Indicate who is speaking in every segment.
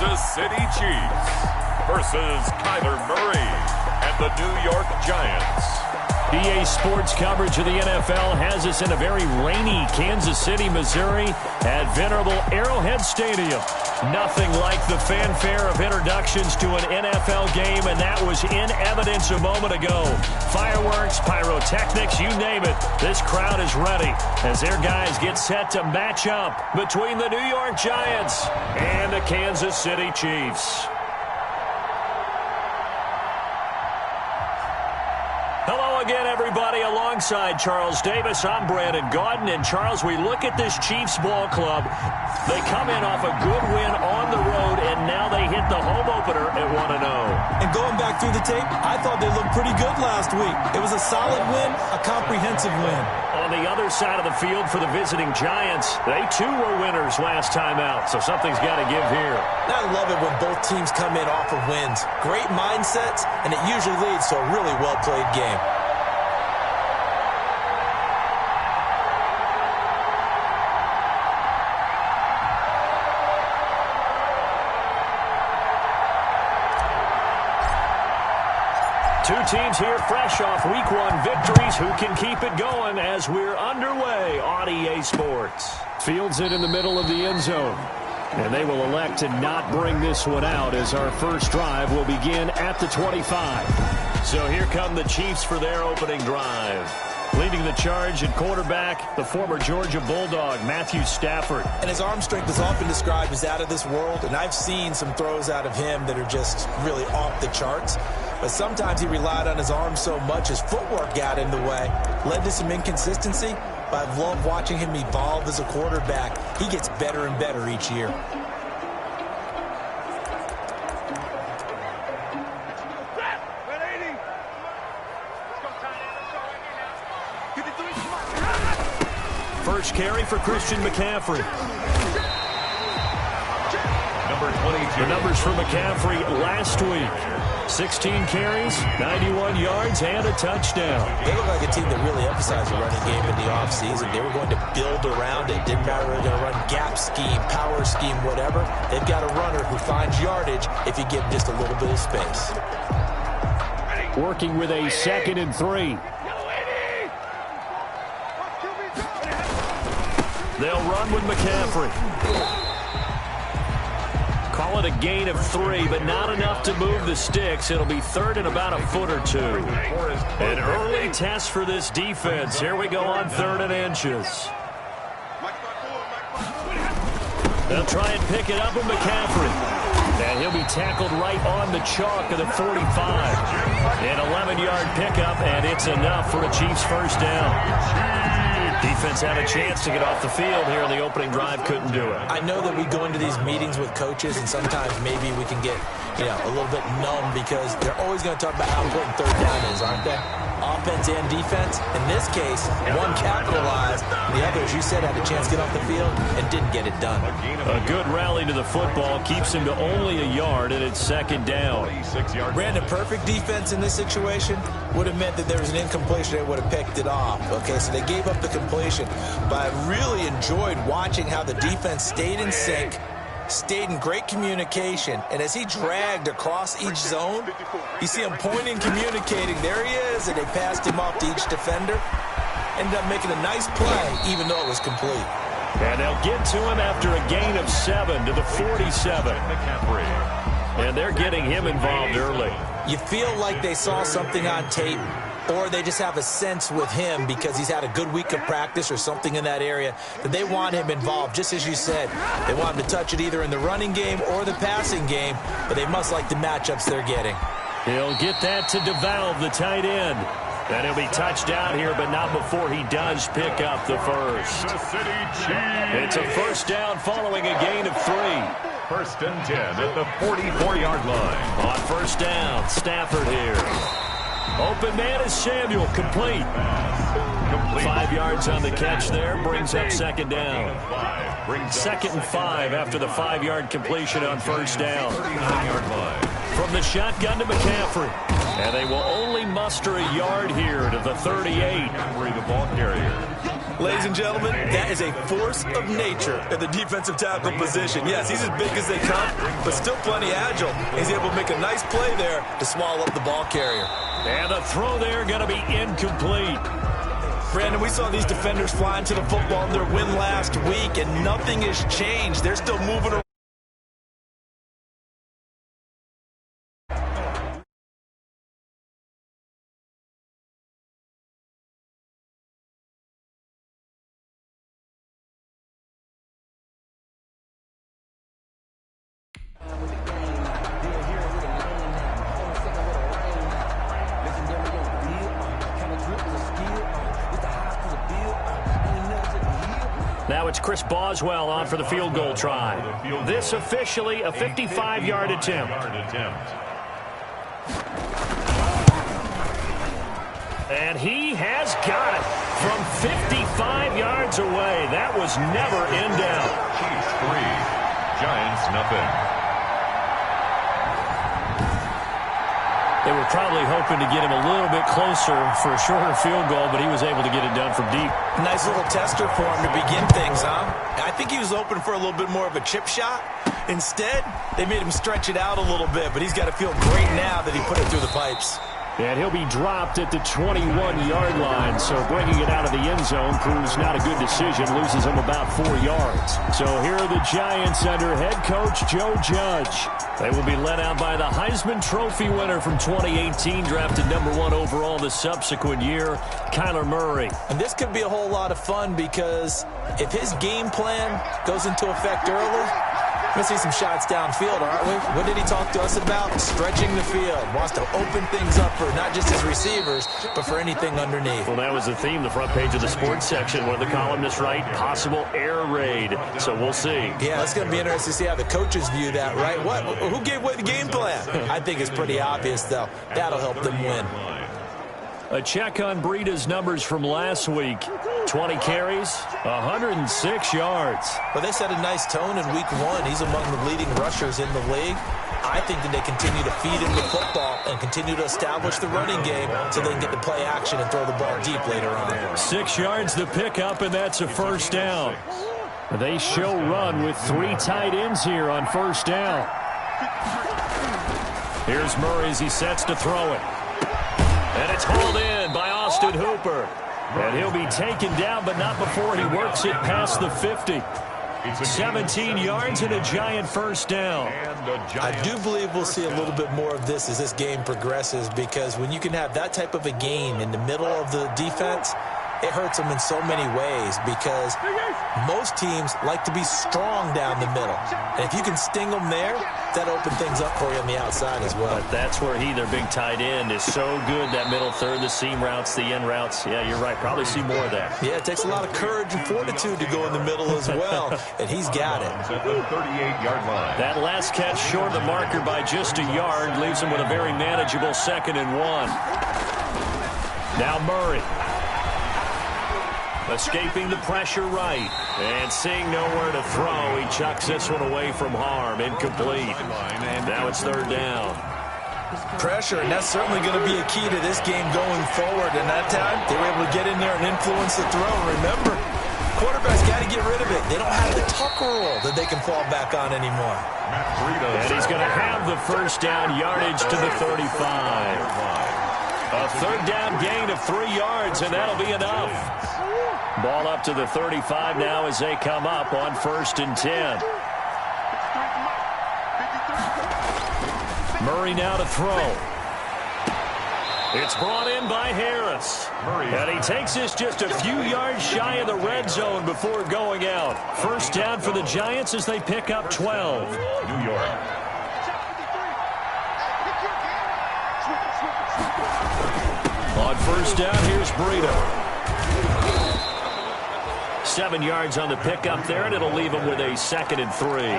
Speaker 1: Kansas City Chiefs versus Kyler Murray and the New York Giants.
Speaker 2: EA Sports coverage of the NFL has us in a very rainy Kansas City, Missouri at venerable Arrowhead Stadium. Nothing like the fanfare of introductions to an NFL game, and that was in evidence a moment ago. Fireworks, pyrotechnics, you name it. This crowd is ready as their guys get set to match up between the New York Giants and the Kansas City Chiefs. Hello again, everybody. Alongside Charles Davis, I'm Brandon Gaudin. And, Charles, we look at this Chiefs ball club. They come in off a good win on the road, and now they hit the home opener at 1-0.
Speaker 3: And going back through the tape, I thought they looked pretty good last week. It was a solid win, a comprehensive win.
Speaker 2: On the other side of the field for the visiting Giants, they too were winners last time out, so something's got to give here.
Speaker 3: I love it when both teams come in off of wins. Great mindsets, and it usually leads to a really well-played game.
Speaker 2: Two teams here fresh off Week 1 victories. Who can keep it going as we're underway on EA Sports? Fields it in the middle of the end zone. And they will elect to not bring this one out as our first drive will begin at the 25. So here come the Chiefs for their opening drive. Leading the charge at quarterback, the former Georgia Bulldog, Matthew Stafford.
Speaker 3: And his arm strength has often described as out of this world, and I've seen some throws out of him that are just really off the charts. But sometimes he relied on his arm so much his footwork got in the way, led to some inconsistency. But I've loved watching him evolve as a quarterback. He gets better and better each year.
Speaker 2: First carry for Christian McCaffrey.
Speaker 1: Number 22.
Speaker 2: The numbers for McCaffrey last week. 16 carries, 91 yards, and a touchdown.
Speaker 3: They look like a team that really emphasized the running game in the offseason. They were going to build around it. Didn't matter if they're going to run gap scheme, power scheme, whatever. They've got a runner who finds yardage if you give him just a little bit of space.
Speaker 2: Working with a 2nd and 3. They'll run with McCaffrey. Call it a gain of 3, but not enough to move the sticks. It'll be 3rd and about a foot or 2. An early test for this defense. Here we go on 3rd and inches. They'll try and pick it up with McCaffrey. And he'll be tackled right on the chalk of the 45. An 11-yard pickup, and it's enough for a Chiefs first down. Defense had a chance to get off the field here in the opening drive, couldn't do it.
Speaker 3: I know that we go into these meetings with coaches, and sometimes maybe we can get, a little bit numb because they're always going to talk about how important 3rd down is, aren't they? Offense and defense. In this case, one capitalized, the other, as you said, had a chance to get off the field and didn't get it done.
Speaker 2: A good rally to the football keeps him to only a yard, and it's 2nd down.
Speaker 3: Brandon, perfect defense in this situation would have meant that there was an incompletion. They would have picked it off. Okay, so they gave up the completion. But I really enjoyed watching how the defense stayed in sync, stayed in great communication, and as he dragged across each zone, you see him pointing, communicating. There he is, and they passed him off to each defender. Ended up making a nice play, even though it was complete.
Speaker 2: And they'll get to him after a gain of 7 to the 47. And they're getting him involved early.
Speaker 3: You feel like they saw something on tape, or they just have a sense with him because he's had a good week of practice or something in that area that they want him involved. Just as you said, they want him to touch it either in the running game or the passing game, but they must like the matchups they're getting.
Speaker 2: He'll get that to DeValve, the tight end. And he'll be touched down here, but not before he does pick up the first. It's a first down following a gain of 3.
Speaker 1: 1st and 10 at the 44-yard line.
Speaker 2: On first down, Stafford here. Open man is Samuel, complete. 5 yards on the catch there, brings up 2nd down. 2nd and 5 after the 5-yard completion on first down. From the shotgun to McCaffrey. And they will only muster a yard here to the 38.
Speaker 1: The ball carrier.
Speaker 3: Ladies and gentlemen, that is a force of nature at the defensive tackle position. Yes, he's as big as they come, but still plenty agile. He's able to make a nice play there to swallow up the ball carrier.
Speaker 2: And the throw there going to be incomplete.
Speaker 3: Brandon, we saw these defenders flying to the football in their win last week, and nothing has changed. They're still moving around.
Speaker 2: Now it's Chris Boswell on for the field goal try. This officially a 55-yard attempt. And he has got it from 55 yards away. That was never in doubt.
Speaker 1: Chiefs 3, Giants nothing.
Speaker 2: They were probably hoping to get him a little bit closer for a shorter field goal, but he was able to get it done from deep.
Speaker 3: Nice little tester for him to begin things, huh? I think he was hoping for a little bit more of a chip shot. Instead, they made him stretch it out a little bit, but he's got to feel great now that he put it through the pipes.
Speaker 2: And he'll be dropped at the 21-yard line, so bringing it out of the end zone proves not a good decision, loses him about 4 yards. So here are the Giants under head coach Joe Judge. They will be led out by the Heisman Trophy winner from 2018, drafted #1 overall the subsequent year, Kyler Murray.
Speaker 3: And this could be a whole lot of fun because if his game plan goes into effect early, we're going to see some shots downfield, aren't we? What did he talk to us about? Stretching the field. Wants to open things up for not just his receivers, but for anything underneath.
Speaker 2: Well, that was the theme, the front page of the sports section. One of the columnists write, possible air raid. So we'll see.
Speaker 3: Yeah, it's going to be interesting to see how the coaches view that, right? Who gave away the game plan? I think it's pretty obvious, though. That'll help them win.
Speaker 2: A check on Breida's numbers from last week. 20 carries, 106 yards.
Speaker 3: Well, they set a nice tone in week 1. He's among the leading rushers in the league. I think that they continue to feed him the football and continue to establish the running game so they can get the play action and throw the ball deep later on.
Speaker 2: 6 yards the pickup, and that's a first down. They show run with 3 tight ends here on first down. Here's Murray as he sets to throw it. And it's hauled in by Austin Hooper. And he'll be taken down, but not before he works it past the 50. 17 yards and a Giant first down.
Speaker 3: I do believe we'll see a little bit more of this as this game progresses, because when you can have that type of a gain in the middle of the defense, it hurts them in so many ways, because most teams like to be strong down the middle. And if you can sting them there, that opens things up for you on the outside as well.
Speaker 2: But that's where their big tight end, is so good, that middle third, the seam routes, the end routes. Yeah, you're right. Probably see more of that.
Speaker 3: Yeah, it takes a lot of courage and fortitude to go in the middle as well, and he's got it.
Speaker 1: At the 38-yard line.
Speaker 2: That last catch short of the marker by just a yard leaves him with a very manageable 2nd and 1. Now Murray. Escaping the pressure right. And seeing nowhere to throw, he chucks this one away from harm. Incomplete. Now it's 3rd down.
Speaker 3: Pressure, and that's certainly going to be a key to this game going forward. And that time, they were able to get in there and influence the throw. Remember, quarterbacks got to get rid of it. They don't have the tuck rule that they can fall back on anymore.
Speaker 2: And he's going to have the first down, yardage to the 35. A 3rd down gain of 3 yards, and that'll be enough. Ball up to the 35 now as they come up on 1st and 10. Murray now to throw. It's brought in by Harris. And he takes this just a few yards shy of the red zone before going out. First down for the Giants as they pick up 12.
Speaker 1: New York.
Speaker 2: On first down, here's Breida. 7 yards on the pickup there, and it'll leave him with a 2nd and 3.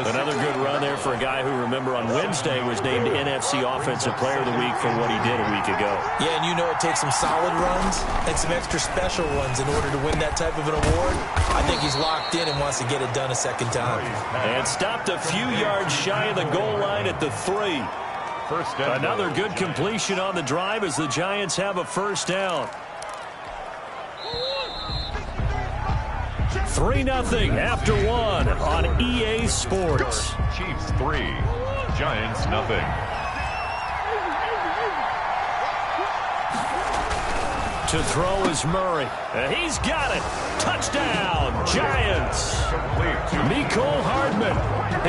Speaker 2: Another good run there for a guy who, remember, on Wednesday was named NFC Offensive Player of the Week for what he did a week ago.
Speaker 3: Yeah, and you know it takes some solid runs and some extra special runs in order to win that type of an award. I think he's locked in and wants to get it done a 2nd time.
Speaker 2: And stopped a few yards shy of the goal line at the 3. Another good completion on the drive as the Giants have a first down. 3-0 after one on EA Sports.
Speaker 1: Chiefs 3, Giants nothing.
Speaker 2: To throw is Murray. He's got it. Touchdown, Giants. Mecole Hardman,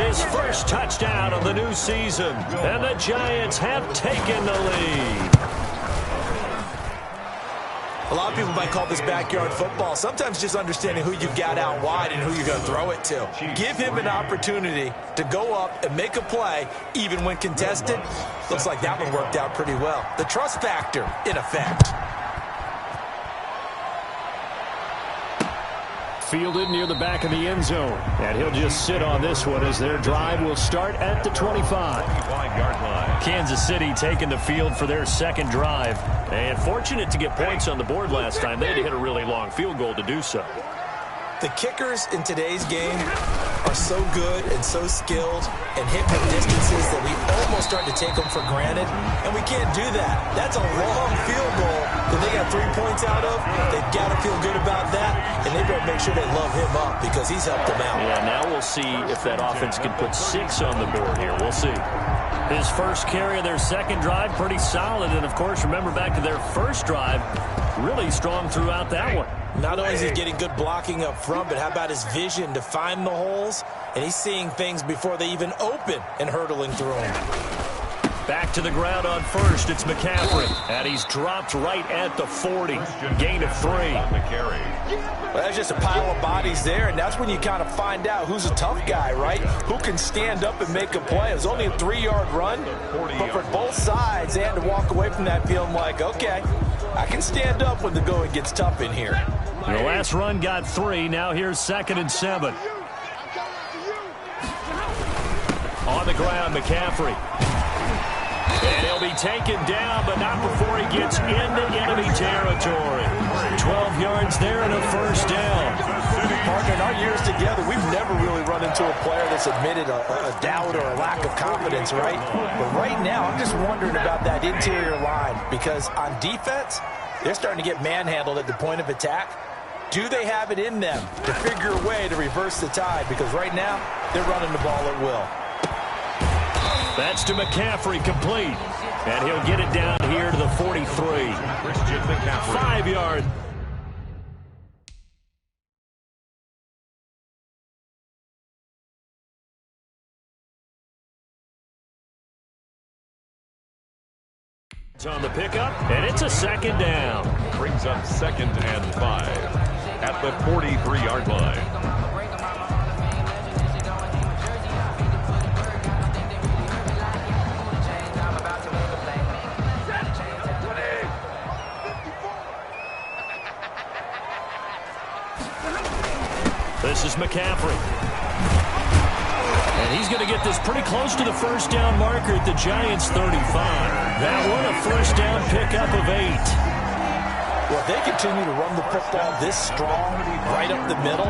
Speaker 2: his first touchdown of the new season. And the Giants have taken the lead.
Speaker 3: A lot of people might call this backyard football. Sometimes just understanding who you've got out wide and who you're going to throw it to. Give him an opportunity to go up and make a play, even when contested. Looks like that one worked out pretty well. The trust factor, in effect.
Speaker 2: Fielded near the back of the end zone. And he'll just sit on this one as their drive will start at the 25-yard line. Kansas City taking the field for their second drive. And fortunate to get points on the board last time. They had to hit a really long field goal to do so.
Speaker 3: The kickers in today's game are so good and so skilled and hit from distances that we almost start to take them for granted, and we can't do that. That's a long field goal that they got 3 points out of. They've got to feel good about that, and they better make sure they love him up because he's helped them out.
Speaker 2: Yeah, now we'll see if that offense can put 6 on the board here. We'll see. His first carry of their second drive, pretty solid, and of course, remember back to their first drive, really strong throughout that one.
Speaker 3: Not only is he getting good blocking up front, but how about his vision to find the holes? And he's seeing things before they even open and hurtling through them.
Speaker 2: Back to the ground on first. It's McCaffrey. And he's dropped right at the 40. Gain of 3.
Speaker 3: Well, that's just a pile of bodies there, and that's when you kind of find out who's a tough guy, right? Who can stand up and make a play. It was only a 3-yard run, but for both sides, they had to walk away from that feeling like, okay, I can stand up when the going gets tough in here.
Speaker 2: The last run got 3. Now here's 2nd and 7. On the ground, McCaffrey. And he'll be taken down, but not before he gets into enemy territory. 12 yards there and a first down.
Speaker 3: Partner, in our years together, we've never really run into a player that's admitted a doubt or a lack of confidence, right? But right now, I'm just wondering about that interior line because on defense, they're starting to get manhandled at the point of attack. Do they have it in them to figure a way to reverse the tide? Because right now, they're running the ball at will.
Speaker 2: That's to McCaffrey, complete. And he'll get it down here to the 43. 5 yards. On the pickup, and it's a 2nd down.
Speaker 1: Brings up 2nd and 5 at the 43-yard line.
Speaker 2: This is McCaffrey. And he's going to get this pretty close to the first down marker at the Giants' 35. That one a first down pickup of 8.
Speaker 3: Well, if they continue to run the football this strong right up the middle,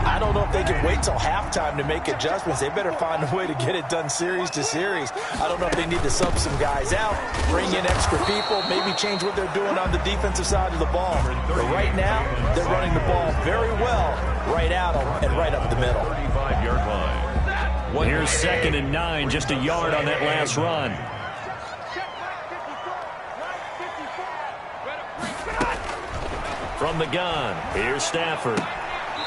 Speaker 3: I don't know if they can wait till halftime to make adjustments. They better find a way to get it done series to series. I don't know if they need to sub some guys out, bring in extra people, maybe change what they're doing on the defensive side of the ball. But right now, they're running the ball very well right at them and right up the middle.
Speaker 1: 35-yard line.
Speaker 2: Here's 2nd and 9, just a yard on that last run. From the gun, here's Stafford.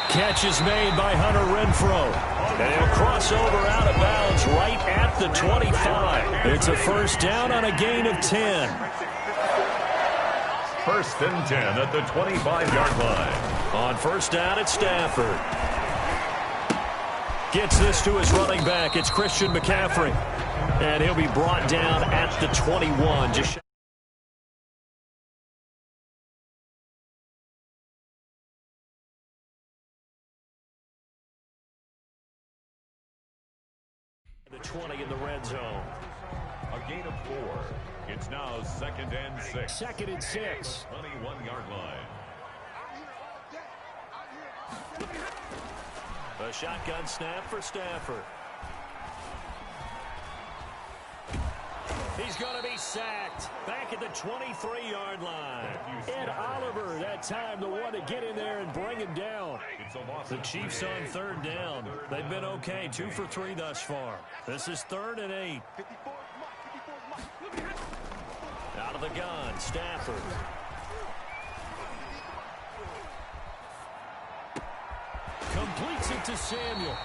Speaker 2: Catch is made by Hunter Renfrow. And he'll cross over out of bounds right at the 25. It's a first down on a gain of 10.
Speaker 1: 1st and 10 at the 25-yard line.
Speaker 2: On first down, it's Stafford. Gets this to his running back. It's Christian McCaffrey. And he'll be brought down at the 21. Just the 20 in the red zone.
Speaker 1: A gain of 4. It's now 2nd and 6.
Speaker 2: 2nd and 6.
Speaker 1: 21-yard line.
Speaker 2: A shotgun snap for Stafford. He's going to be sacked back at the 23-yard line. Ed Oliver, that that time, the one to get in there and bring him down. The Chiefs on third down. They've been okay, 2 for 3 thus far. This is 3rd and 8. Out of the gun, Stafford. Completes it to Samuel.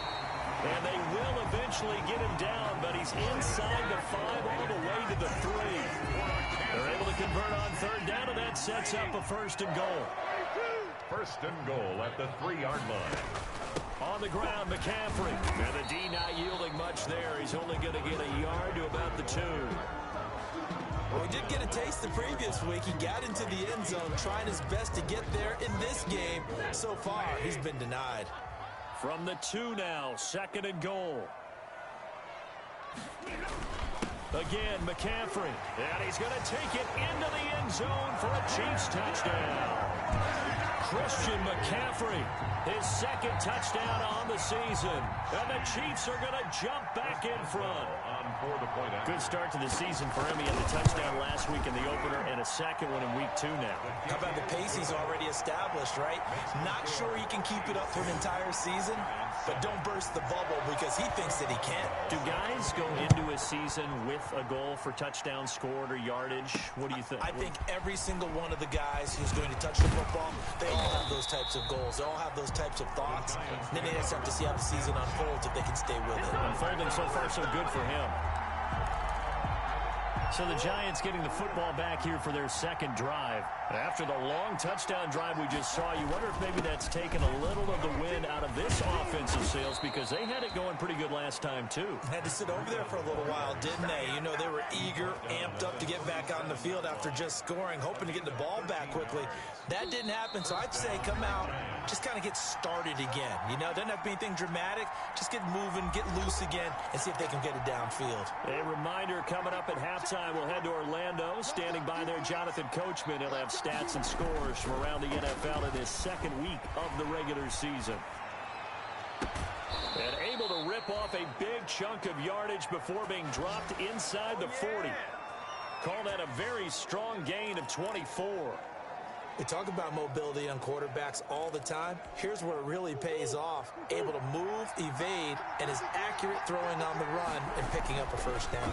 Speaker 2: And they will eventually get him down, but he's inside the 5 all the way to the 3. They're able to convert on third down, and that sets up a 1st and goal.
Speaker 1: 1st and goal at the 3-yard line.
Speaker 2: On the ground, McCaffrey. And the D not yielding much there. He's only going to get a yard to about the 2.
Speaker 3: Well, he did get a taste the previous week. He got into the end zone, trying his best to get there in this game. So far, he's been denied.
Speaker 2: From the 2 now, 2nd and goal. Again, McCaffrey. And he's going to take it into the end zone for a Chiefs touchdown. Christian McCaffrey, his 2nd touchdown on the season. And the Chiefs are going to jump back in front. Good start to the season for him. He had the touchdown last week in the opener and a 2nd one in week 2 now.
Speaker 3: How about the pace he's already established, right? Not sure he can keep it up for an entire season, but don't burst the bubble because he thinks that he can.
Speaker 2: Do guys go into a season with a goal for touchdown scored or yardage? What do you think?
Speaker 3: I think every single one of the guys who's going to touch the football, they all have those types of goals. They all have those types of thoughts. And then they just have to see how the season unfolds if they can stay with it.
Speaker 2: Unfolding so far so good for him. So the Giants getting the football back here for their 2nd drive. After the long touchdown drive we just saw, you wonder if maybe that's taken a little of the wind out of this offensive sales because they had it going pretty good last time too.
Speaker 3: Had to sit over there for a little while, didn't they? You know, they were eager, amped up to get back on the field after just scoring, hoping to get the ball back quickly. That didn't happen, so I'd say come out, just kind of get started again. You know, doesn't have to be anything dramatic. Just get moving, get loose again, and see if they can get it downfield.
Speaker 2: A reminder coming up at halftime, we'll head to Orlando. Standing by there, Jonathan Coachman. He'll have stats and scores from around the NFL in his 2nd week of the regular season. And able to rip off a big chunk of yardage before being dropped inside the 40. Call that a very strong gain of 24.
Speaker 3: We talk about mobility on quarterbacks all the time. Here's where it really pays off. Able to move, evade, and is accurate throwing on the run and picking up a 1st down.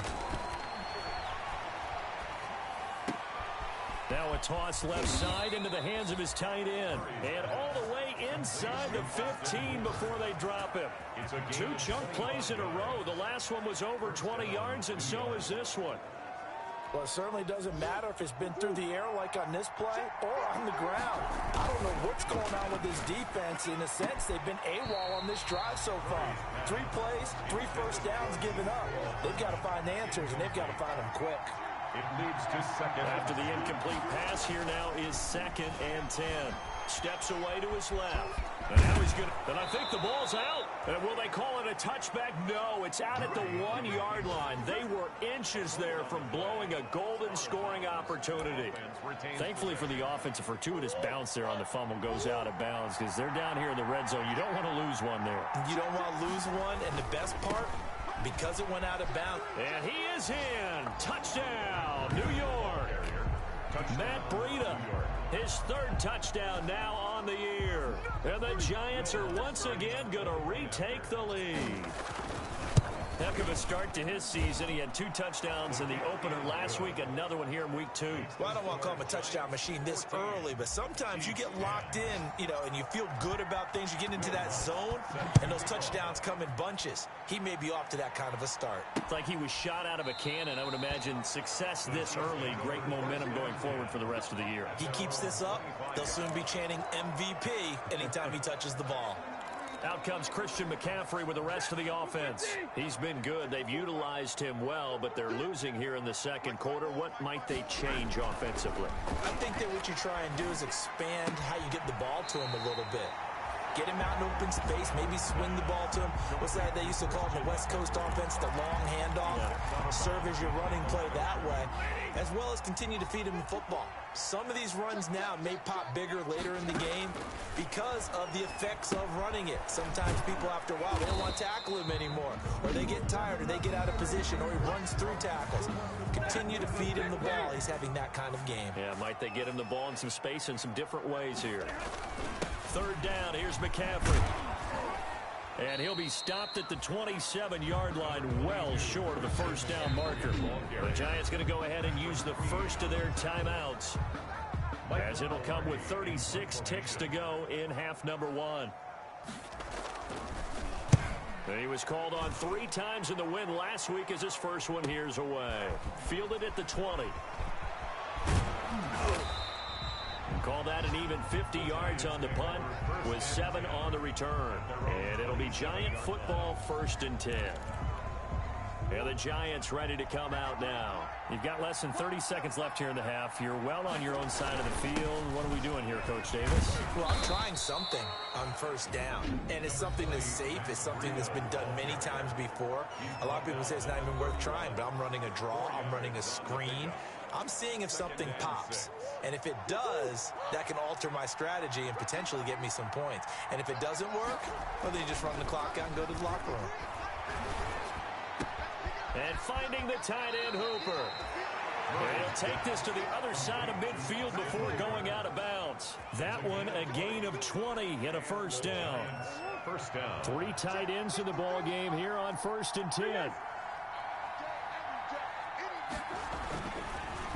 Speaker 2: Now a toss left side into the hands of his tight end. And all the way inside the 15 before they drop him. 2 chunk plays in a row. The last one was over 20 yards, and so is this one.
Speaker 3: Well, it certainly doesn't matter if it's been through the air like on this play or on the ground. I don't know what's going on with this defense. In a sense, they've been AWOL on this drive so far. 3 plays, 3 first downs given up. They've got to find answers, and they've got to find them quick.
Speaker 1: It leads to 2nd.
Speaker 2: After the incomplete pass, here now is 2nd and 10. Steps away to his left. And now he's going to, and I think the ball's out. And will they call it a touchback? No, it's out at the 1-yard line. They were inches there from blowing a golden scoring opportunity. Thankfully for the offense, a fortuitous bounce there on the fumble goes out of bounds because they're down here in the red zone. You don't want to lose one there.
Speaker 3: You don't want to lose one, and the best part, because it went out of bounds.
Speaker 2: And he is in. Touchdown, New York. Matt Breida, his 3rd touchdown now on the year. And the Giants are once again going to retake the lead. Heck of a start to his season. He had 2 touchdowns in the opener last week, another one here in week 2.
Speaker 3: Well, I don't want to call him a touchdown machine this early, but sometimes you get locked in, you know, and you feel good about things. You get into that zone, and those touchdowns come in bunches. He may be off to that kind of a start.
Speaker 2: It's like he was shot out of a cannon. I would imagine success this early, great momentum going forward for the rest of the year.
Speaker 3: He keeps this up, they'll soon be chanting MVP anytime he touches the ball.
Speaker 2: Out comes Christian McCaffrey with the rest of the offense. He's been good. They've utilized him well, but they're losing here in the 2nd quarter. What might they change offensively?
Speaker 3: I think that what you try and do is expand how you get the ball to him a little bit. Get him out in open space, maybe swing the ball to him. What's that they used to call it in the West Coast offense, the long handoff? Yeah. Serve as your running play that way, as well as continue to feed him the football. Some of these runs now may pop bigger later in the game because of the effects of running it. Sometimes people, after a while, they don't want to tackle him anymore, or they get tired, or they get out of position, or he runs through tackles. Continue to feed him the ball. He's having that kind of game.
Speaker 2: Yeah, might they get him the ball in some space in some different ways here. Third down, here's McCaffrey. And he'll be stopped at the 27-yard line, well short of the first down marker. The Giants going to go ahead and use the first of their timeouts, as it'll come with 36 ticks to go in half number one. He was called on 3 times in the win last week as his first one here's away. Fielded at the 20. Call that an even 50 yards on the punt with 7 on the return. And it'll be Giant football, 1st and 10. Yeah, the Giants ready to come out now. You've got less than 30 seconds left here in the half. You're well on your own side of the field. What are we doing here, Coach Davis?
Speaker 3: Well, I'm trying something on first down, and it's something that's safe. It's something that's been done many times before. A lot of people say it's not even worth trying, but I'm running a draw. I'm running a screen. I'm seeing if something pops. And if it does, that can alter my strategy and potentially get me some points. And if it doesn't work, well, then you just run the clock out and go to the locker room.
Speaker 2: And finding the tight end, Hooper. And he'll take this to the other side of midfield before going out of bounds. That one a gain of 20 and a first down. 3 tight ends in the ball game here on 1st and 10.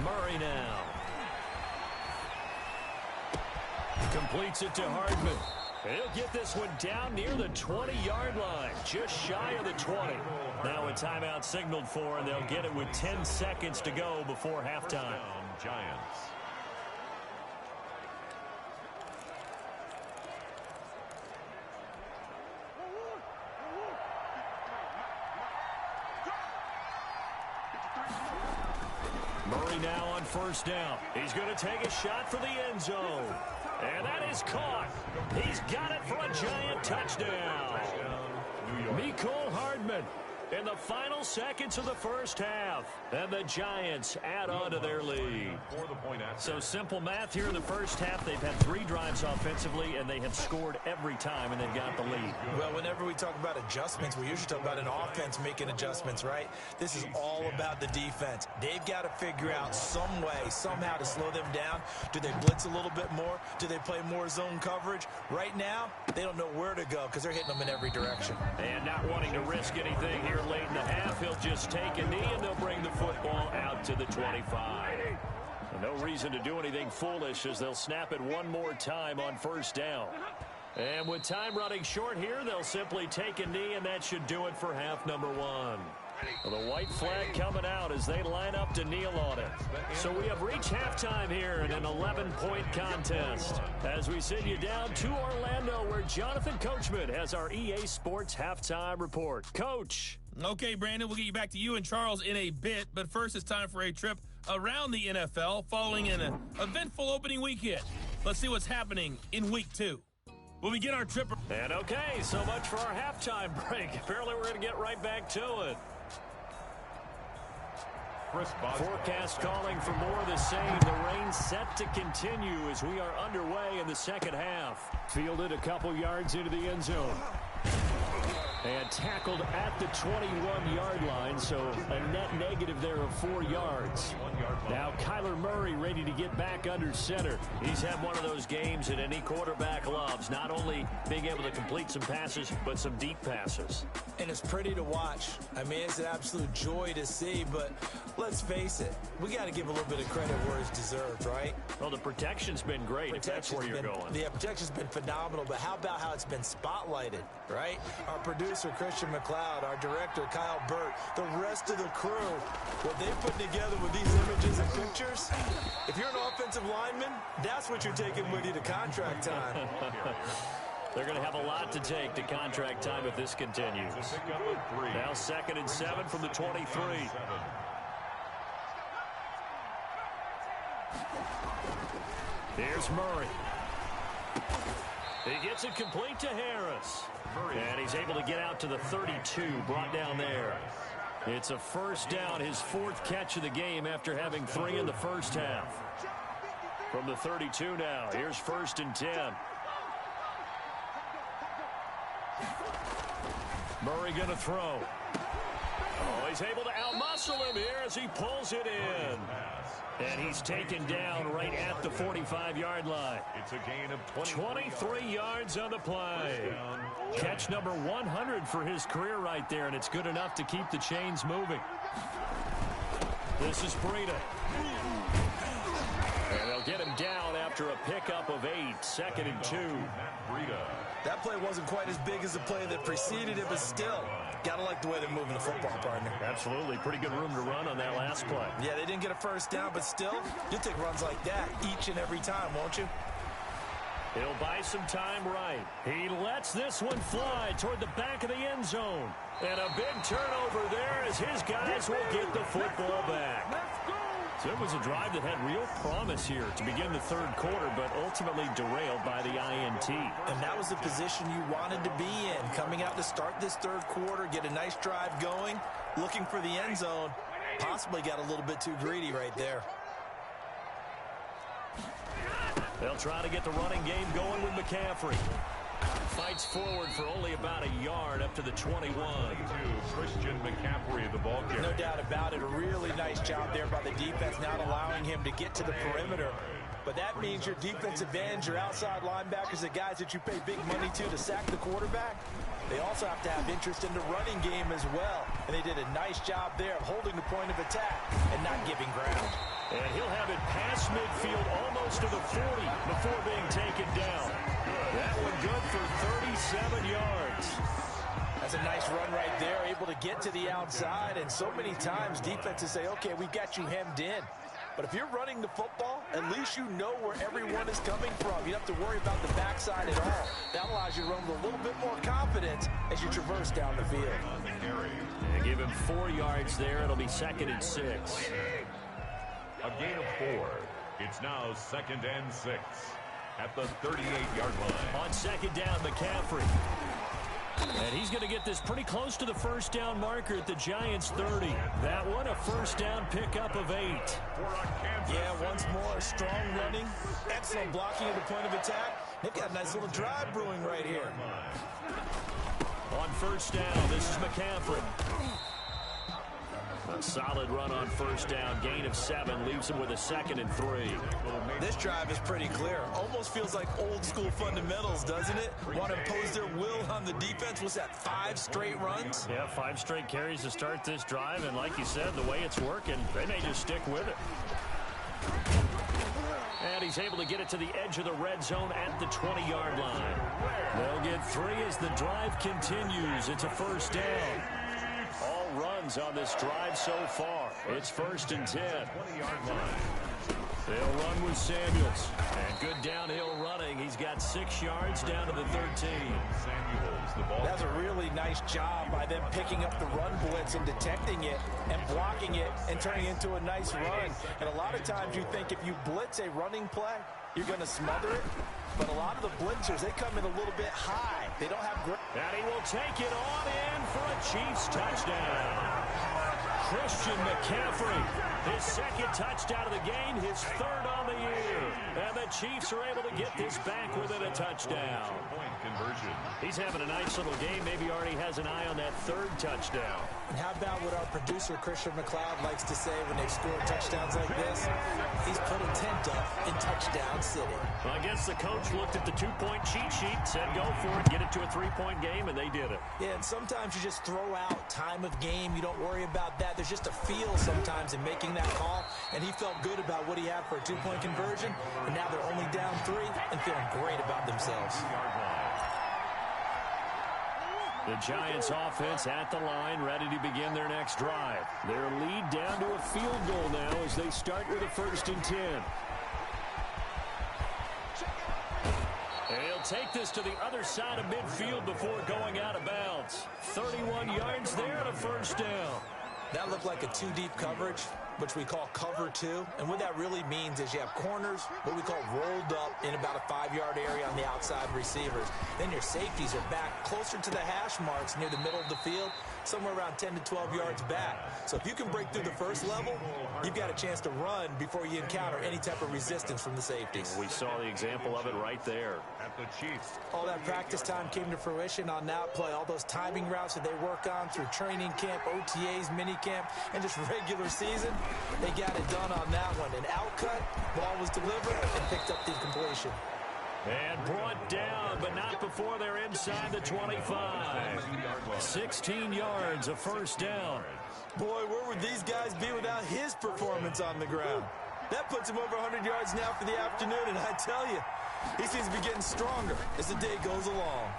Speaker 2: Murray now. Completes it to Hardman. He'll get this one down near the 20-yard line, just shy of the 20. Now a timeout signaled for, and they'll get it with 10 seconds to go before halftime.
Speaker 1: Giants.
Speaker 2: Murray now on first down. He's going to take a shot for the end zone. And that is caught. He's got it for a Giant touchdown. Mecole Hardman in the final seconds of the first half. And the Giants add on to their lead. So simple math here in the first half. They've had 3 drives offensively, and they have scored every time, and they've got the lead.
Speaker 3: Well, whenever we talk about adjustments, we usually talk about an offense making adjustments, right? This is all about the defense. They've got to figure out some way, somehow to slow them down. Do they blitz a little bit more? Do they play more zone coverage? Right now, they don't know where to go because they're hitting them in every direction.
Speaker 2: And not wanting to risk anything here late in the half, he'll just take a knee, and they'll bring the football out to the 25. No reason to do anything foolish as they'll snap it one more time on first down. And with time running short here, they'll simply take a knee, and that should do it for half number one. Well, the white flag coming out as they line up to kneel on it. So we have reached halftime here in an 11-point contest as we send you down to Orlando, where Jonathan Coachman has our EA Sports halftime report. Coach.
Speaker 4: Okay, Brandon, we'll get you back to you and Charles in a bit, but first it's time for a trip around the NFL following an eventful opening weekend. Let's see what's happening in week 2. We'll begin our trip.
Speaker 2: And okay, so much for our halftime break. Apparently we're going to get right back to it. Forecast calling for more of the same. The rain set to continue as we are underway in the second half. Fielded a couple yards into the end zone. And tackled at the 21-yard line, so a net negative there of 4 yards. Now Kyler Murray ready to get back under center. He's had one of those games that any quarterback loves, not only being able to complete some passes, but some deep passes.
Speaker 3: And it's pretty to watch. I mean, it's an absolute joy to see, but let's face it, we got to give a little bit of credit where it's deserved, right?
Speaker 2: Well, the protection's been great, if that's where you're going.
Speaker 3: The protection's been phenomenal, but how about how it's been spotlighted, right? Our producer, Christian McLeod, our director, Kyle Burt, the rest of the crew, what they've put together with these images and pictures, if you're an offensive lineman, that's what you're taking with you to contract time.
Speaker 2: They're going to have a lot to take to contract time if this continues. Now 2nd and 7 from the 23. Here's Murray. He gets it complete to Harris. And he's able to get out to the 32, brought down there. It's a first down, his 4th catch of the game after having 3 in the first half. From the 32 now, here's 1st and 10. Murray going to throw. Oh, he's able to outmuscle him here as he pulls it in. And he's taken down right at the 45-yard line.
Speaker 1: It's a gain of
Speaker 2: 23 yards on the play. Catch number 100 for his career right there, and it's good enough to keep the chains moving. This is Breida. And they'll get him down after a pickup of 8, 2nd and 2.
Speaker 3: That play wasn't quite as big as the play that preceded it, but still, gotta like the way they're moving the football, partner.
Speaker 2: Absolutely. Pretty good room to run on that last play.
Speaker 3: Yeah, they didn't get a first down, but still, you'll take runs like that each and every time, won't you?
Speaker 2: He'll buy some time right. He lets this one fly toward the back of the end zone. And a big turnover there as his guys will get the football back. So it was a drive that had real promise here to begin the third quarter, but ultimately derailed by the INT.
Speaker 3: And that was the position you wanted to be in, coming out to start this third quarter, get a nice drive going, looking for the end zone. Possibly got a little bit too greedy right there.
Speaker 2: They'll try to get the running game going with McCaffrey. Fights forward for only about a yard up to the 21.
Speaker 1: Christian McCaffrey, the ball carrier.
Speaker 3: No doubt about it. A really nice job there by the defense, not allowing him to get to the perimeter. But that means your defensive ends, your outside linebackers, the guys that you pay big money to sack the quarterback, they also have to have interest in the running game as well. And they did a nice job there of holding the point of attack and not giving ground.
Speaker 2: And he'll have it past midfield almost to the 40 before being taken down. That one good for 37 yards.
Speaker 3: That's a nice run right there, able to get to the outside. And so many times defenses say, okay, we've got you hemmed in. But if you're running the football, at least you know where everyone is coming from. You don't have to worry about the backside at all. That allows you to run with a little bit more confidence as you traverse down the field.
Speaker 2: They give him 4 yards there. It'll be 2nd and 6.
Speaker 1: A gain of 4. It's now 2nd and 6 at the 38-yard line.
Speaker 2: On 2nd down, McCaffrey. And he's going to get this pretty close to the first down marker at the Giants' 30. That one, a first down pickup of 8.
Speaker 3: Yeah, once more, strong running, excellent blocking at the point of attack. They've got a nice little drive brewing right here.
Speaker 2: On first down, this is McCaffrey. A solid run on first down. Gain of 7 leaves him with a 2nd and 3.
Speaker 3: This drive is pretty clear. Almost feels like old school fundamentals, doesn't it? Want to impose their will on the defense. Was that 5 straight runs?
Speaker 2: Yeah, 5 straight carries to start this drive. And like you said, the way it's working, they may just stick with it. And he's able to get it to the edge of the red zone at the 20-yard line. They'll get 3 as the drive continues. It's a first down. All runs on this drive so far. It's 1st and 10.
Speaker 1: 20-yard line.
Speaker 2: They'll run with Samuels. And good downhill running. He's got 6 yards down to the 13.
Speaker 1: Samuels, the ball.
Speaker 3: That's a really nice job by them picking up the run blitz and detecting it and blocking it and turning it into a nice run. And a lot of times you think if you blitz a running play, you're going to smother it. But a lot of the blitzers, they come in a little bit high. They don't have grip.
Speaker 2: And he will take it on in for a Chiefs touchdown. Christian McCaffrey, his 2nd touchdown of the game, his 3rd on the year. And the Chiefs are able to get this back within a touchdown.
Speaker 1: Point conversion.
Speaker 2: He's having a nice little game. Maybe already has an eye on that 3rd touchdown.
Speaker 3: And how about what our producer, Christian McLeod, likes to say when they score touchdowns like this? He's put a tent up in Touchdown City.
Speaker 2: Well, I guess the coach looked at the 2-point cheat sheet, said go for it, get it to a 3-point game, and they did it.
Speaker 3: Yeah, and sometimes you just throw out time of game. You don't worry about that. There's just a feel sometimes in making that call, and he felt good about what he had for a 2-point conversion, and now they're only down 3 and feeling great about themselves.
Speaker 2: The Giants offense at the line, ready to begin their next drive. Their lead down to a field goal now as they start with a 1st and 10. And he'll take this to the other side of midfield before going out of bounds. 31 yards there and a first down.
Speaker 3: That looked like a 2-deep coverage, which we call cover 2. And what that really means is you have corners, what we call rolled up in about a 5-yard area on the outside receivers. Then your safeties are back closer to the hash marks near the middle of the field. somewhere around 10 to 12 yards back. So if you can break through the first level, you've got a chance to run before you encounter any type of resistance from the safeties.
Speaker 2: We saw the example of it right there.
Speaker 1: At the Chiefs.
Speaker 3: All that practice time came to fruition on that play. All those timing routes that they work on through training camp, OTAs, minicamp, and just regular season, they got it done on that one. An outcut, ball was delivered, and picked up the completion.
Speaker 2: And brought down, but not before they're inside the 25. 16 yards, a first down.
Speaker 3: Boy, where would these guys be without his performance on the ground? That puts him over 100 yards now for the afternoon, and I tell you, he seems to be getting stronger as the day goes along.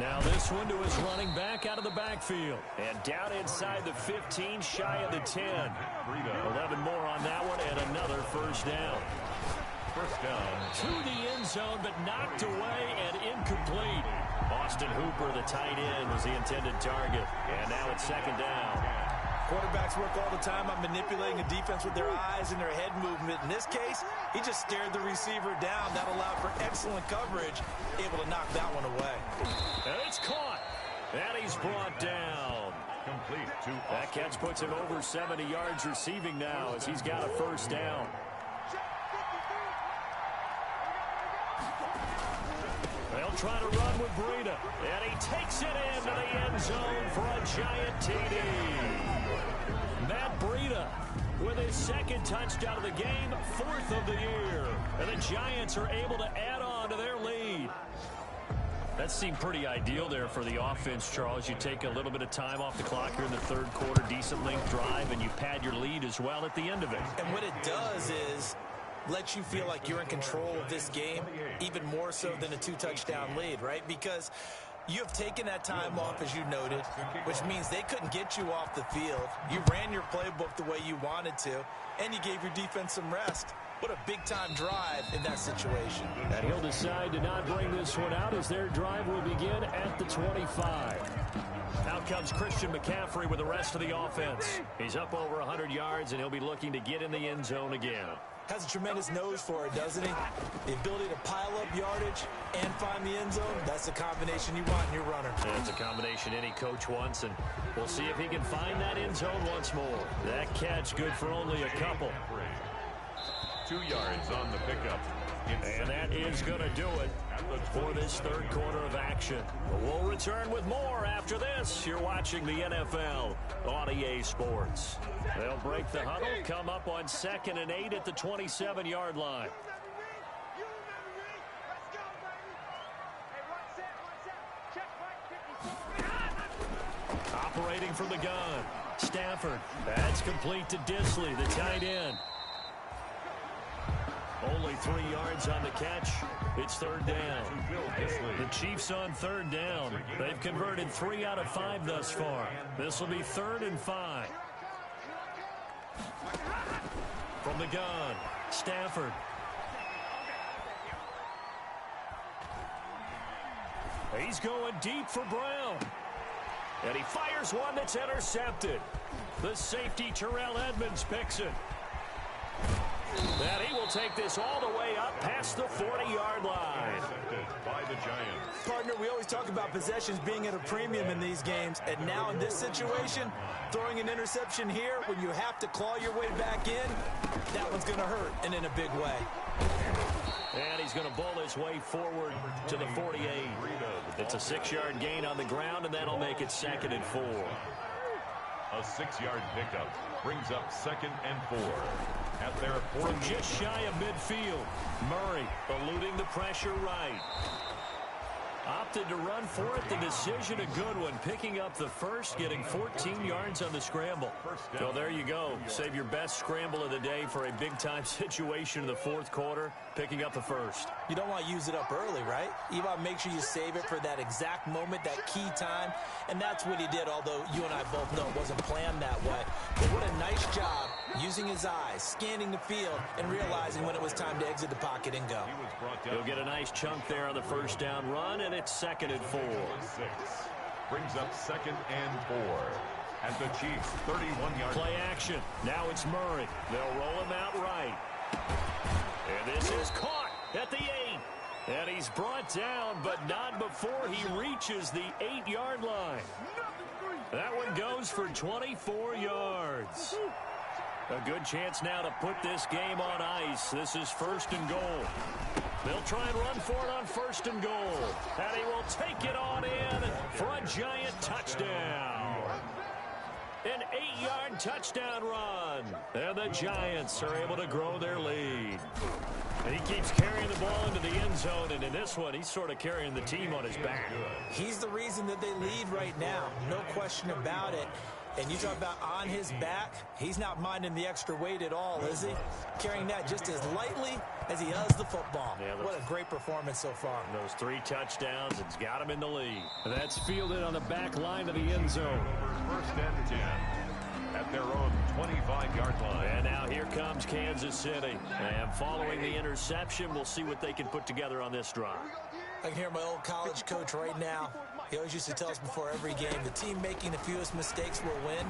Speaker 2: Now this one to his running back out of the backfield. And down inside the 15, shy of the 10. 11 more on that one, and another first down.
Speaker 1: First down.
Speaker 2: To the end zone, but knocked away and incomplete. Austin Hooper, the tight end, was the intended target. And now it's second down.
Speaker 3: Quarterbacks work all the time on manipulating a defense with their eyes and their head movement. In this case, he just stared the receiver down. That allowed for excellent coverage, able to knock that one away.
Speaker 2: And it's caught. And he's brought down.
Speaker 1: Complete to
Speaker 2: That catch puts him over 70 yards receiving now as he's got a first down. They'll try to run with Breida. And he takes it into the end zone for a giant TD. Matt Breida with his second touchdown of the game, fourth of the year. And the Giants are able to add on to their lead. That seemed pretty ideal there for the offense, Charles. You take a little bit of time off the clock here in the third quarter, decent length drive, and you pad your lead as well at the end of it.
Speaker 3: And what it does is let you feel like you're in control of this game, even more so than a two-touchdown lead, right? Because you have taken that time off, as you noted, which means they couldn't get you off the field. You ran your playbook the way you wanted to, and you gave your defense some rest. What a big-time drive in that situation.
Speaker 2: And he'll decide to not bring this one out as their drive will begin at the 25. Out comes Christian McCaffrey with the rest of the offense. He's up over 100 yards, and he'll be looking to get in the end zone again.
Speaker 3: Has a tremendous nose for it, doesn't he? The ability to pile up yardage and find the end zone, that's the combination you want in your runner.
Speaker 2: It's a combination any coach wants, and we'll see if he can find that end zone once more. That catch good for only a couple.
Speaker 1: 2 yards on the pickup.
Speaker 2: And that is going to do it for this third quarter of action. We'll return with more after this. You're watching the NFL on EA Sports. They'll break the huddle, come up on 2nd and 8 at the 27-yard line. Operating from the gun, Stafford. That's complete to Disley, the tight end. Only 3 yards on the catch. It's third down. The Chiefs on third down. They've converted 3 out of 5 thus far. This will be 3rd and 5. From the gun, Stafford. He's going deep for Brown. And he fires one that's intercepted. The safety, Terrell Edmonds, picks it. And he will take this all the way up past the 40-yard line.
Speaker 1: By the Giants.
Speaker 3: Partner, we always talk about possessions being at a premium in these games, and now in this situation, throwing an interception here when you have to claw your way back in, that one's going to hurt, and in a big way.
Speaker 2: And he's going to bowl his way forward to the 48. It's a 6-yard gain on the ground, and that'll make it 2nd and 4.
Speaker 1: A 6-yard pickup brings up 2nd and 4. At their
Speaker 2: from just shy of midfield, Murray eluding the pressure right. Opted to run for it. The decision a good one. Picking up the first, getting 14 yards on the scramble. So there you go. Save your best scramble of the day for a big-time situation in the fourth quarter. Picking up the first.
Speaker 3: You don't want to use it up early, right? You want to make sure you save it for that exact moment, that key time. And that's what he did, although you and I both know it wasn't planned that way. But what a nice job using his eyes, scanning the field, and realizing when it was time to exit the pocket and go.
Speaker 2: He'll get a nice chunk there on the first down run, and it's 2nd and 4.
Speaker 1: Brings up 2nd and 4. At the Chiefs, 31-yard.
Speaker 2: Play action. Now it's Murray. They'll roll him out right. And this is caught at the 8. And he He's brought down, but not before he reaches the 8-yard line. That one goes for 24 yards. A good chance now to put this game on ice. This is 1st and goal. They'll try and run for it on 1st and goal. And he will take it on in for a giant touchdown. An 8-yard touchdown run. And the Giants are able to grow their lead. And he keeps carrying the ball into the end zone. And in this one, he's sort of carrying the team on his back.
Speaker 3: He's the reason that they lead right now. No question about it. And you talk about on his back, he's not minding the extra weight at all, is he? Carrying that just as lightly as he does the football. Yeah, what a great performance so far.
Speaker 2: Those 3 touchdowns, it's got him in the lead. That's fielded on the back line of the end zone.
Speaker 1: 1st and 10 at their own 25-yard line.
Speaker 2: And now here comes Kansas City. And following the interception, we'll see what they can put together on this drive.
Speaker 3: I can hear my old college coach right now. He always used to tell us before every game, the team making the fewest mistakes will win.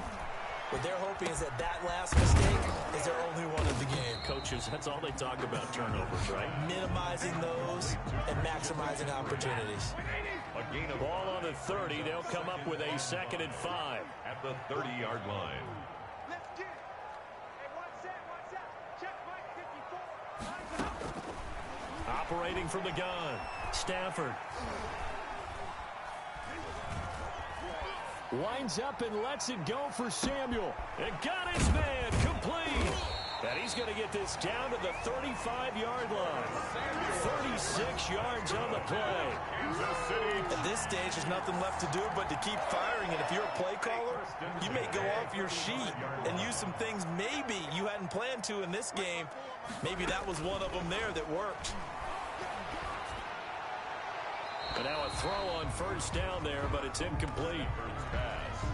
Speaker 3: What they're hoping is that that last mistake is their only one of the game.
Speaker 2: Coaches, that's all they talk about, turnovers, right?
Speaker 3: Minimizing those and maximizing opportunities.
Speaker 1: A gain of
Speaker 2: ball on the 30. They'll come up with a 2nd and 5.
Speaker 1: At the 30-yard line.
Speaker 2: Operating from the gun, Stafford. Winds up and lets it go for Samuel. And got his man complete. And he's going to get this down to the 35-yard line. 36 yards on the play.
Speaker 3: At this stage, there's nothing left to do but to keep firing. And if you're a play caller, you may go off your sheet and use some things maybe you hadn't planned to in this game. Maybe that was one of them there that worked.
Speaker 2: And now a throw on 1st down there, but it's incomplete.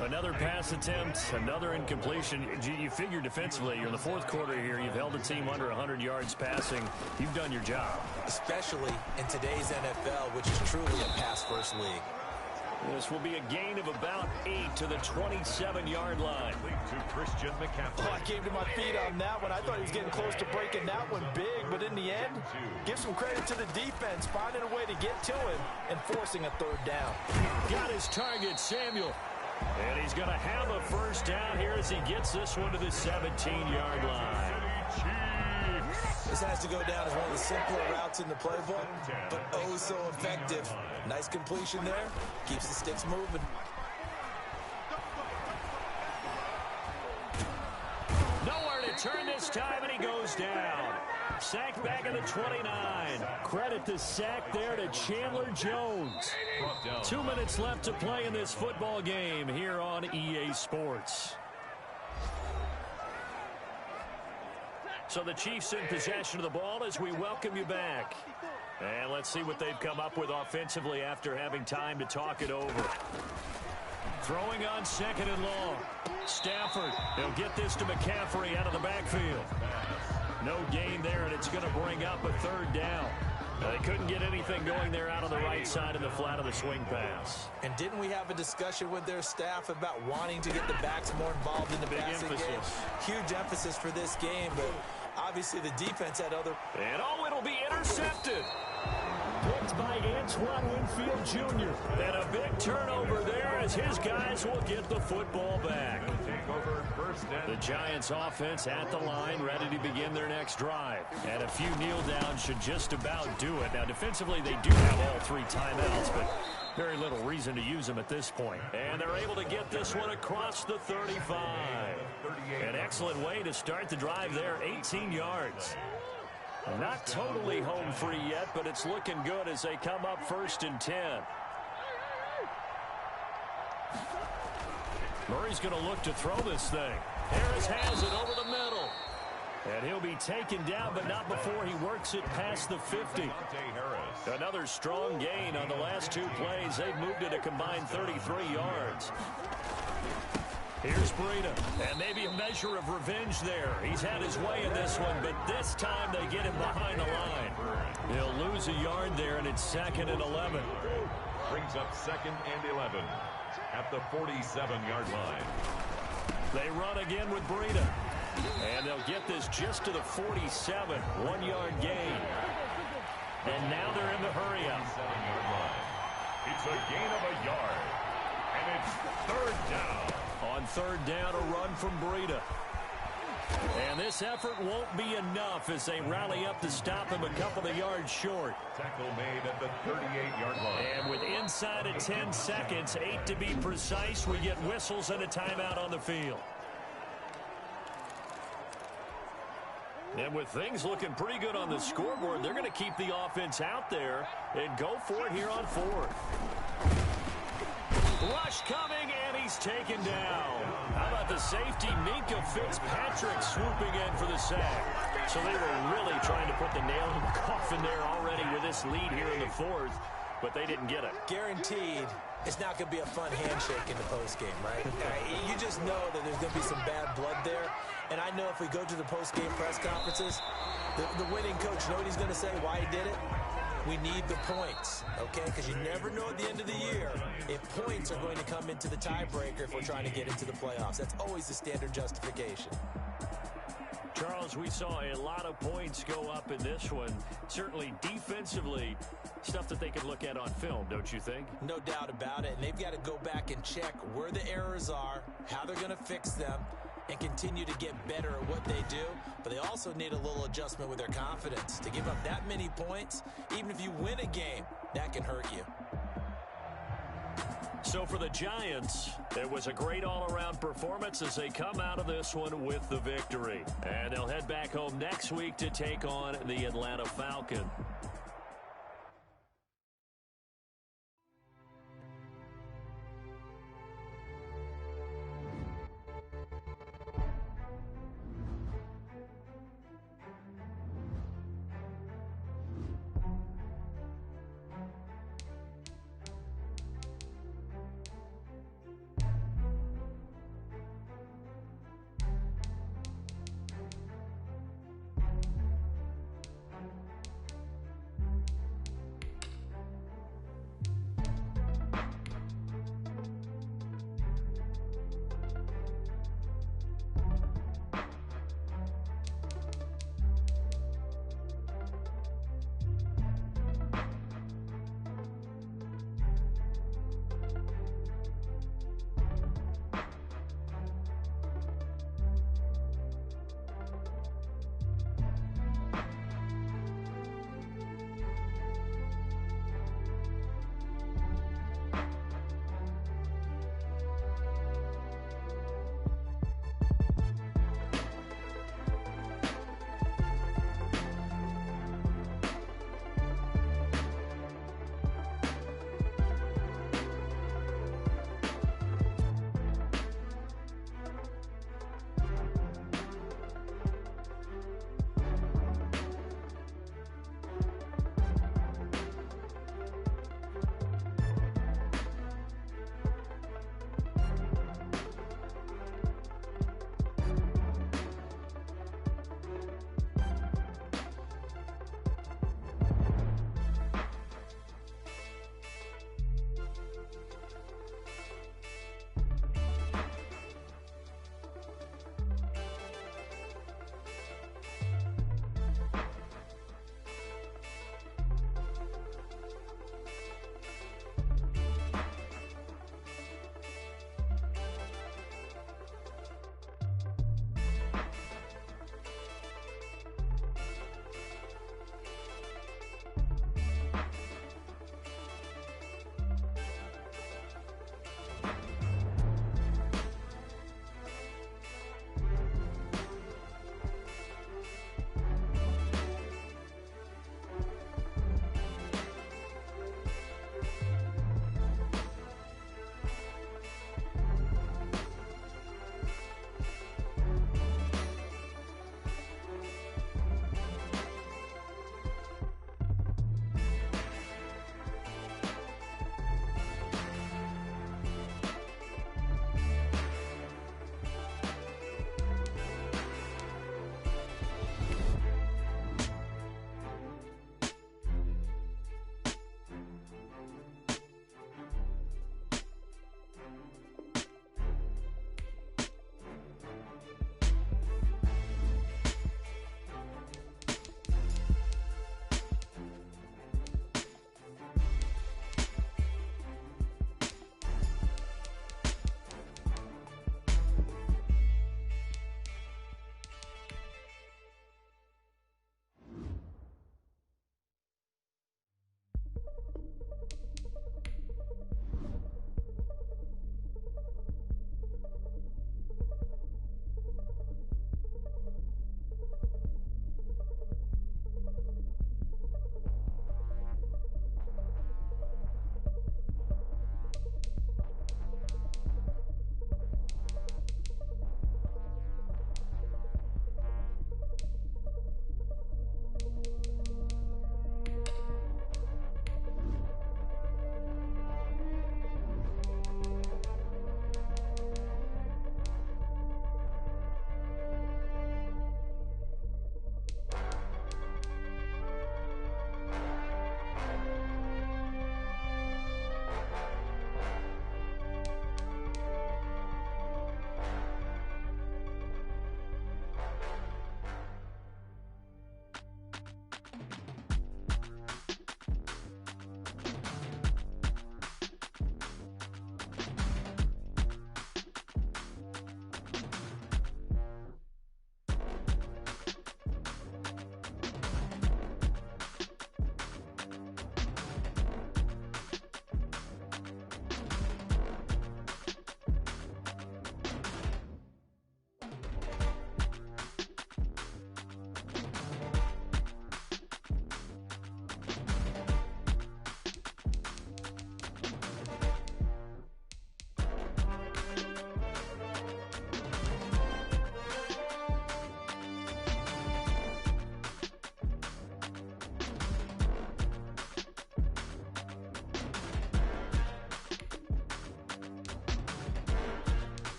Speaker 2: Another pass attempt, another incompletion. You figure defensively, you're in the 4th quarter here. You've held the team under 100 yards passing. You've done your job.
Speaker 3: Especially in today's NFL, which is truly a pass-first league.
Speaker 2: This will be a gain of about 8 to the 27-yard line.
Speaker 1: To Christian McCaffrey.
Speaker 3: Oh, I came to my feet on that one. I thought he was getting close to breaking that one big, but in the end, give some credit to the defense, finding a way to get to him and forcing a 3rd down.
Speaker 2: Got his target, Samuel. And he's going to have a 1st down here as he gets this one to the 17-yard line.
Speaker 3: This has to go down as one of the simpler routes in the playbook, but oh so effective. Nice completion there. Keeps the sticks moving.
Speaker 2: Nowhere to turn this time, and he goes down. Sacked back at the 29. Credit the sack there to Chandler Jones. 2 minutes left to play in this football game here on EA Sports. So the Chiefs in possession of the ball as we welcome you back. And let's see what they've come up with offensively after having time to talk it over. Throwing on 2nd and long. Stafford, he'll get this to McCaffrey out of the backfield. No gain there, and it's going to bring up a 3rd down. They couldn't get anything going there out on the right side of the flat of the swing pass.
Speaker 3: And didn't we have a discussion with their staff about wanting to get the backs more involved in the passing game? Huge emphasis for this game, but obviously the defense had other...
Speaker 2: And oh, it'll be intercepted. Picked by Antoine Winfield Jr. And a big turnover there as his guys will get the football back. The Giants offense at the line, ready to begin their next drive. And a few kneel downs should just about do it. Now defensively they do have all 3 timeouts, but very little reason to use them at this point. And they're able to get this one across the 35. An excellent way to start the drive there, 18 yards. Not totally home free yet, but it's looking good as they come up 1st and 10. Murray's going to look to throw this thing. Harris has it over the middle. And he'll be taken down, but not before he works it past the 50. Another strong gain on the last 2 plays. They've moved it a combined 33 yards. Here's Breida, and maybe a measure of revenge there. He's had his way in this one, but this time they get him behind the line. He'll lose a yard there, and it's 2nd and 11.
Speaker 1: Brings up 2nd and 11 at the 47-yard line.
Speaker 2: They run again with Breida, and they'll get this just to the 47, 1-yard gain. And now they're in the hurry
Speaker 1: a gain of a yard. And it's third down.
Speaker 2: On third down, a run from Breida. And this effort won't be enough as they rally up to stop him a couple of yards short.
Speaker 1: Tackle made at the 38-yard line.
Speaker 2: And with inside of 10 seconds, 8 to be precise, we get whistles and a timeout on the field. And with things looking pretty good on the scoreboard, they're going to keep the offense out there and go for it here on fourth. Rush coming, and he's taken down. How about the safety, Minka Fitzpatrick, swooping in for the sack. So they were really trying to put the nail in the coffin there already with this lead here in the fourth, but they didn't get it.
Speaker 3: Guaranteed, it's not going to be a fun handshake in the postgame, right? You just know that there's going to be some bad blood there. And I know if we go to the postgame press conferences, the winning coach, you know what he's going to say, why he did it? We need the points, okay? Because you never know at the end of the year if points are going to come into the tiebreaker if we're trying to get into the playoffs. That's always the standard justification.
Speaker 2: Charles, we saw a lot of points go up in this one. Certainly defensively, stuff that they can look at on film, don't you think?
Speaker 3: No doubt about it. And they've got to go back and check where the errors are, how they're going to fix them, and continue to get better at what they do. But they also need a little adjustment with their confidence. To give up that many points, even if you win a game, that can hurt you.
Speaker 2: So for the Giants, it was a great all-around performance as they come out of this one with the victory. And they'll head back home next week to take on the Atlanta Falcons.